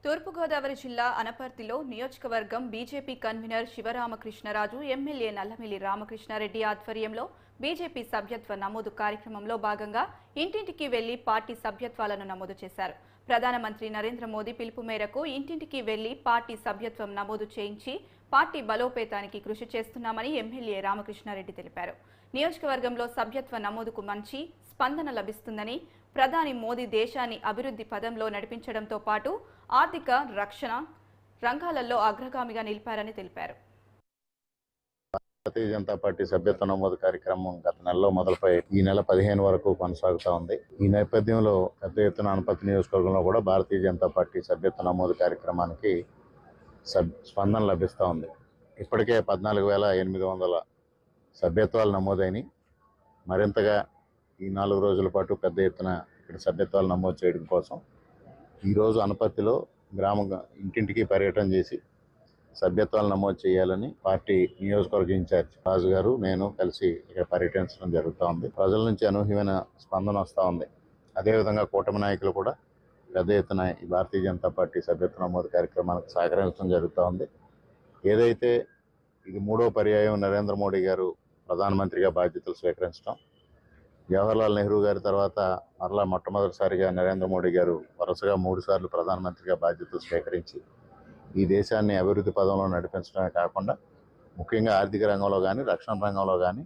తూర్పుగోదావరి జిల్లా అనపర్తిలో నియోజకవర్గం BJP convener Sivaramakrishnaraju, MLA Nallamilli Ramakrishna Reddy ఆధ్వర్యంలో బీజేపీ సభ్యత్వ నమోదు కార్యక్రమంలో భాగంగా ఇంటింటికి వెళ్లి పార్టీ సభ్యత్వాలను నమోదు చేశారు. ప్రధానమంత్రి నరేంద్ర మోదీ పిలుపు మేరకు ఇంటింటికి వెళ్లి పార్టీ సభ్యత్వం నమోదు చేయించి పార్టీ బలోపేతానికి కృషి చేస్తున్నామని ఎమ్మెల్యే రామకృష్ణారెడ్డి తెలిపారు. నియోజకవర్గంలో సభ్యత్వ నమోదుకు మంచి స్పందన లభిస్తుందని, ప్రధాని మోదీ దేశాన్ని అభివృద్ధి పదంలో నడిపించడంతో పాటు ఆర్థిక, రక్షణ రంగాలలో అగ్రగామిగా నిలిపారని తెలిపారు. భారతీయ జనతా పార్టీ సభ్యత్వ నమోదు కార్యక్రమం గత నెలలో మొదలుపై ఈ నెల 15 వరకు కొనసాగుతా ఉంది. ఈ నేపథ్యంలో పెద్ద ఎత్తున అనపర్తి నియోజకవర్గంలో కూడా భారతీయ జనతా పార్టీ సభ్యత్వ నమోదు కార్యక్రమానికి స్పందన లభిస్తూ ఉంది. ఇప్పటికే 14,800 సభ్యత్వాలు నమోదైనవి. మరింతగా ఈ 4 రోజుల పాటు పెద్ద ఎత్తున ఇక్కడ సభ్యత్వాలు నమోదు చేయడం కోసం ఈరోజు అనపర్తిలో ఇంటింటికి పర్యటన చేసి సభ్యత్వాలు నమోదు చేయాలని పార్టీ నియోజకవర్గ ఇన్ఛార్జ్ రాజు గారు, నేను కలిసి ఇక్కడ పర్యటించడం జరుగుతూ ఉంది. ప్రజల నుంచి అనూహ్యమైన స్పందన వస్తూ ఉంది. అదేవిధంగా కూటమి నాయకులు కూడా పెద్ద ఎత్తున ఈ భారతీయ జనతా పార్టీ సభ్యత్వ నమోదు కార్యక్రమానికి సహకరించడం జరుగుతూ ఉంది. ఏదైతే ఇది 3వ పర్యాయం నరేంద్ర మోడీ గారు ప్రధానమంత్రిగా బాధ్యతలు స్వీకరించడం, జవహర్లాల్ నెహ్రూ గారి తర్వాత మరలా మొట్టమొదటిసారిగా నరేంద్ర మోడీ గారు వరుసగా 3 సార్లు ప్రధానమంత్రిగా బాధ్యతలు స్వీకరించి ఈ దేశాన్ని అభివృద్ధి పదంలో నడిపించడమే కాకుండా ముఖ్యంగా ఆర్థిక రంగంలో కానీ, రక్షణ రంగంలో కానీ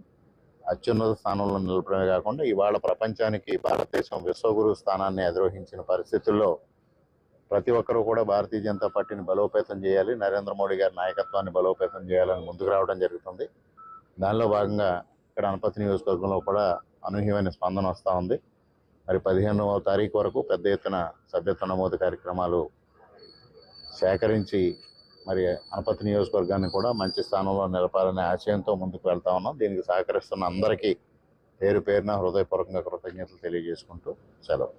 అత్యున్నత స్థానంలో నిలపడమే కాకుండా ఇవాళ ప్రపంచానికి భారతదేశం విశ్వగురు స్థానాన్ని అధిరోహించిన పరిస్థితుల్లో ప్రతి ఒక్కరూ కూడా భారతీయ జనతా పార్టీని బలోపేతం చేయాలి, నరేంద్ర మోడీ గారి నాయకత్వాన్ని బలోపేతం చేయాలని ముందుకు రావడం జరుగుతుంది. దానిలో భాగంగా ఇక్కడ అనపర్తి నియోజకవర్గంలో కూడా అనూహ్యమైన స్పందన వస్తూ ఉంది. మరి 15వ తారీఖు వరకు పెద్ద ఎత్తున సభ్యత్వ నమోదు కార్యక్రమాలు సేకరించి మరి అనపర్తి నియోజకవర్గాన్ని కూడా మంచి స్థానంలో నిలపాలనే ఆశయంతో ముందుకు వెళ్తా ఉన్నాం. దీనికి సహకరిస్తున్న అందరికీ పేరు పేరున హృదయపూర్వకంగా కృతజ్ఞతలు తెలియజేసుకుంటూ సెలవు.